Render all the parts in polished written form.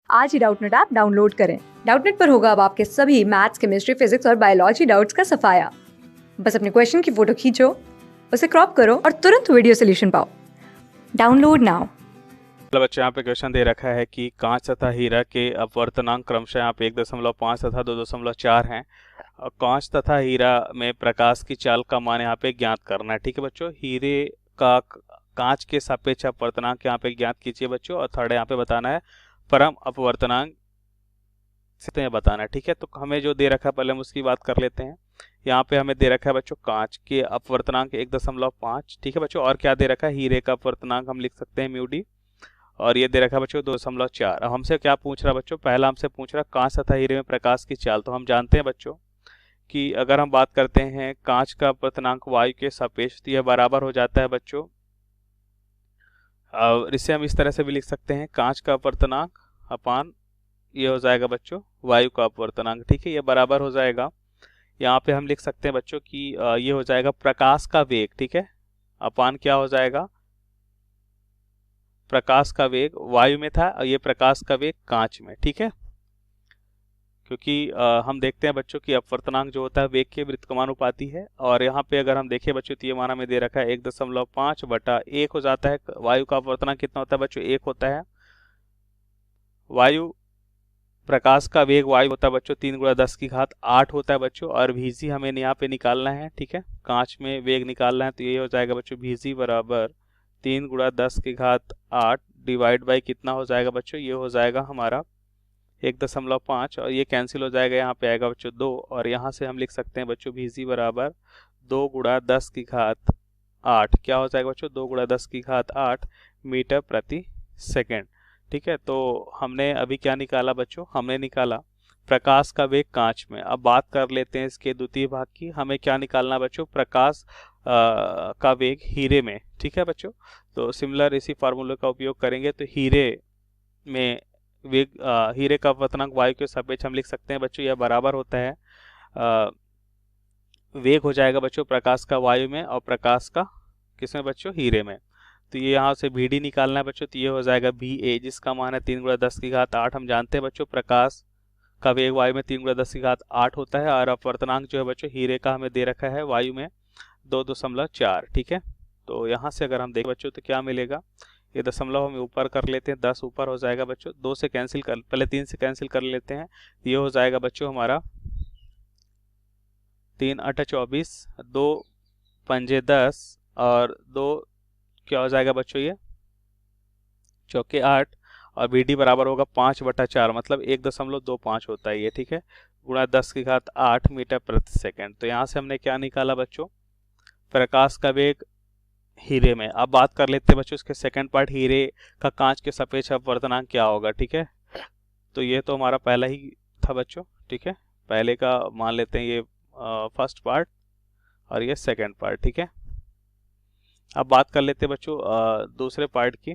आज ही Doubtnut app download करें। Doubtnut पर होगा अब आपके सभी मैथ्स, केमिस्ट्री, फिजिक्स और बायोलॉजी डाउट्स का सफाया। बस अपने क्वेश्चन की फोटो खींचो, उसे क्रॉप करो और तुरंत वीडियो सोल्यूशन पाओ। Download now. मतलब बच्चों यहाँ पे क्वेश्चन दे रखा है कि कांच तथा हीरा के अपवर्तनांक क्रमशः यहाँ पे 1.5 तथा 2.4 हैं और कांच तथा हीरा में प्रकाश की चाल का मान यहाँ पे ज्ञात करना है। ठीक है बच्चों, हीरे का कांच के सापेक्ष अपवर्तनांक यहाँ पे ज्ञात कीजिए बच्चों, और थर्ड यहाँ पे बताना है परम अपवर्तनांक से बताना है। ठीक है, तो हमें जो दे रखा है पहले हम उसकी बात कर लेते हैं। यहाँ पे हमें दे रखा है बच्चों कांच के अपवर्तनांक 1.5। ठीक है बच्चों, और क्या दे रखा है, हीरे का अपवर्तनांक हम लिख सकते हैं म्यू डी, और ये दे रखा है बच्चों 2.4। अब हमसे क्या पूछ रहा है बच्चों, पहला हमसे पूछ रहा है कांच तथा हीरे में प्रकाश की चाल। तो हम जानते हैं बच्चों कि अगर हम बात करते हैं कांच का अपवर्तनांक वायु के सापेक्ष, तो यह बराबर हो जाता है बच्चों, और इसे हम इस तरह से भी लिख सकते हैं कांच का अपवर्तनांक अपान ये हो जाएगा बच्चों वायु का अपवर्तनांक। ठीक है, ये बराबर हो जाएगा, यहाँ पे हम लिख सकते हैं बच्चों कि ये हो जाएगा प्रकाश का वेग। ठीक है, अपान क्या हो जाएगा, प्रकाश का वेग वायु में था और ये प्रकाश का वेग कांच में। ठीक है, क्योंकि हम देखते हैं बच्चों कि अपवर्तनांक जो होता है वेग के व्युत्क्रमानुपाती है, और यहाँ पे अगर हम देखें बच्चों तो ये मान हमें दे रखा है 1.5/1 हो जाता है। वायु का अपवर्तनांक कितना होता है बच्चों, 1 होता है। वायु प्रकाश का वेग वायु होता है बच्चों 3×10⁸ होता है बच्चों, और भीजी हमें यहाँ पे निकालना है। ठीक है, कांच में वेग निकालना है, तो ये हो जाएगा बच्चों भीजी बराबर 3×10⁸ डिवाइड बाई कितना हो जाएगा बच्चों, ये हो जाएगा हमारा 1.5, और ये कैंसिल हो जाएगा, यहाँ पे आएगा बच्चों 2, और यहाँ से हम लिख सकते हैं बच्चों भीजी बराबर 2×10⁸ क्या हो जाएगा बच्चों, 2×10⁸ मीटर प्रति सेकेंड। ठीक है, तो हमने अभी क्या निकाला बच्चों, हमने निकाला प्रकाश का वेग कांच में। अब बात कर लेते हैं इसके द्वितीय भाग की, हमें क्या निकालना बच्चों, प्रकाश का वेग हीरे में। ठीक है बच्चों, तो सिमिलर इसी फार्मूले का उपयोग करेंगे, तो हीरे में वेग हीरे का अपवर्तनांक वायु के सापेक्ष हम लिख सकते हैं बच्चों, यह बराबर होता है वेग हो जाएगा बच्चों प्रकाश का वायु में और प्रकाश का किसमें बच्चों, हीरे में। तो ये यहाँ से बी डी निकालना है बच्चों, तो ये हो जाएगा बी ए, जिसका मान है 3×10⁸। हम जानते हैं बच्चों प्रकाश का वेग वायु में 3×10⁸ होता है, और अपवर्तनांक जो है बच्चों हीरे का हमें दे रखा है वायु में 2.4। ठीक है, तो यहाँ से अगर हम देखें बच्चों तो क्या मिलेगा, ये दशमलव हम ऊपर कर लेते हैं, 10 ऊपर हो जाएगा बच्चों, 2 से कैंसिल कर, पहले 3 से कैंसिल कर लेते हैं, ये हो जाएगा बच्चों हमारा 3×8=24, 2×5=10 और 2 क्या हो जाएगा बच्चों, ये 4×8, और बी डी बराबर होगा 5/4, मतलब 1.25 होता है ये। ठीक है, गुणा 10⁸ मीटर प्रति सेकेंड। तो यहाँ से हमने क्या निकाला बच्चों, प्रकाश का वेग हीरे में। अब बात कर लेते हैं बच्चों इसके सेकंड पार्ट, हीरे का कांच के सापेक्ष अपवर्तनांक क्या होगा। ठीक है, तो ये तो हमारा पहला ही था बच्चों। ठीक है, पहले का मान लेते हैं ये फर्स्ट पार्ट और ये सेकंड पार्ट। ठीक है, अब बात कर लेते हैं बच्चों दूसरे पार्ट की।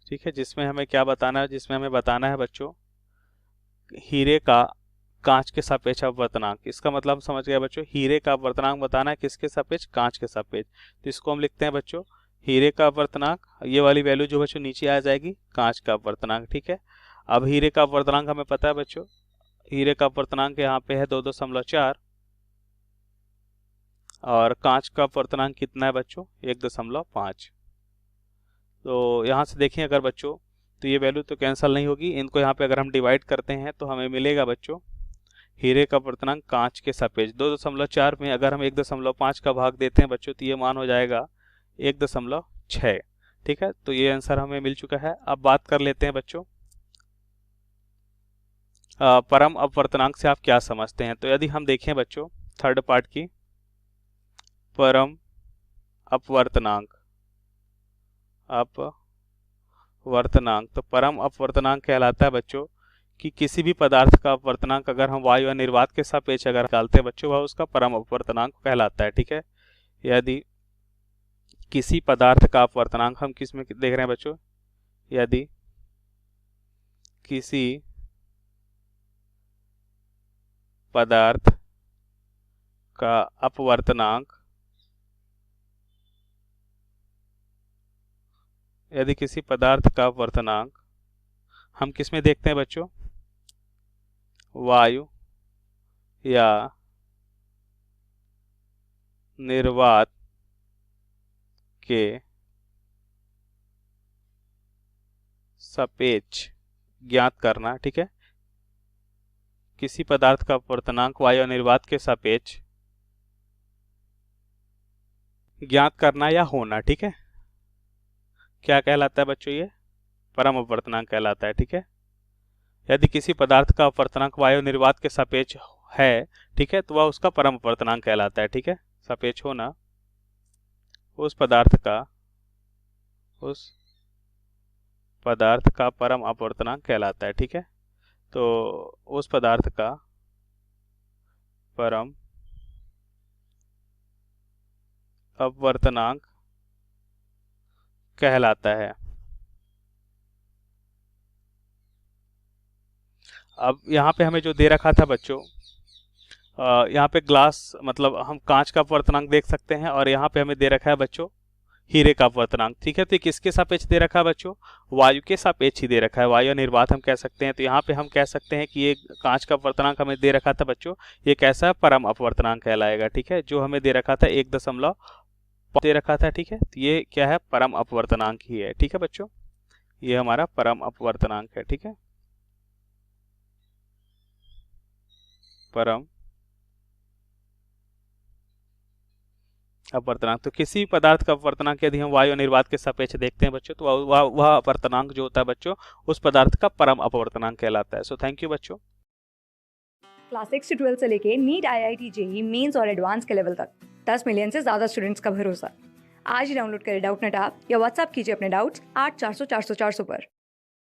ठीक है, जिसमें हमें क्या बताना है, जिसमें हमें बताना है बच्चों हीरे का कांच के सापेक्ष अपवर्तनांक। इसका मतलब हम समझ गए बच्चों, हीरे का अपवर्तनांक बताना है किसके सापेक्ष, कांच के सापेक्ष। तो इसको हम लिखते हैं बच्चों हीरे का अपवर्तनांक, ये वाली वैल्यू जो बच्चों नीचे आ जाएगी कांच का अपवर्तनांक। ठीक है, अब हीरे का अपवर्तनांक हमें पता है बच्चों, हीरे का अपवर्तनांक यहाँ पे है 2.4, और कांच का अपवर्तनांक कितना है बच्चों, 1.5। तो यहाँ से देखें अगर बच्चों तो ये वैल्यू तो कैंसिल नहीं होगी, इनको यहाँ पे अगर हम डिवाइड करते हैं तो हमें मिलेगा बच्चों हीरे का अपवर्तनांक कांच के सापेक्ष 2.4 में अगर हम 1.5 का भाग देते हैं बच्चों तो ये मान हो जाएगा 1.6। ठीक है, तो ये आंसर हमें मिल चुका है। अब बात कर लेते हैं बच्चों परम अपवर्तनांक से आप क्या समझते हैं। तो यदि हम देखें बच्चों थर्ड पार्ट की, परम अपवर्तनांक तो परम अपवर्तनांक कहलाता है बच्चों कि किसी भी पदार्थ का अपवर्तनांक अगर हम वायु या निर्वात के सापेक्ष अगर निकालते हैं बच्चों, वह उसका परम अपवर्तनांक कहलाता है। ठीक है, यदि किसी पदार्थ का अपवर्तनांक हम किस में देख रहे हैं बच्चों, यदि किसी पदार्थ का अपवर्तनांक हम किस में देखते हैं बच्चों? वायु या निर्वात के सापेक्ष ज्ञात करना, ठीक है। किसी पदार्थ का अपवर्तनांक वायु और निर्वात के सापेक्ष ज्ञात करना या होना, ठीक है। क्या कहलाता है बच्चों? ये परम अपवर्तनांक कहलाता है, ठीक है। यदि किसी पदार्थ का अपवर्तनांक वायु निर्वात के सापेक्ष है, ठीक है, तो वह उसका परम अपवर्तनांक कहलाता है, ठीक है। सापेक्ष होना उस पदार्थ का परम अपवर्तनांक कहलाता है, ठीक है। तो उस पदार्थ का परम अपवर्तनांक कहलाता है। अब यहाँ पे हमें जो दे रखा था बच्चों, यहाँ पे ग्लास मतलब हम कांच का अपवर्तनांक देख सकते हैं, और यहाँ पे हमें दे रखा है बच्चों हीरे का अपवर्तनांक, ठीक है। तो किसके सापेक्ष दे रखा है बच्चों? वायु के सापेक्ष ही दे रखा है, वायु निर्वात हम कह सकते हैं। तो यहाँ पे हम कह सकते हैं कि ये कांच का अपवर्तनांक हमें दे रखा था बच्चों, ये कैसा परम अपवर्तनांक कहलाएगा, ठीक है। जो हमें दे रखा था 1.5 दे रखा था, ठीक है। तो ये क्या है? परम अपवर्तनांक ही है, ठीक है बच्चों। ये हमारा परम अपवर्तनांक है, ठीक है। परम अपवर्तनांक, तो किसी पदार्थ का अपवर्तनांक यदि हम वायु निर्वात के सापेक्ष देखते हैं बच्चों, तो वह अपवर्तनांक जो होता है बच्चों, उस पदार्थ का परम अपवर्तनांक कहलाता है। सो थैंक यू बच्चों। क्लास 6 से 12 से लेके नीट, IIT, जेईई मेंस और एडवांस के लेवल तक 10 मिलियन से ज्यादा स्टूडेंट्स का भरोसा। आज ही डाउनलोड करें डाउटनेट ऐप या व्हाट्सएप कीजिए अपने डाउट्स 8400 400 400 पर।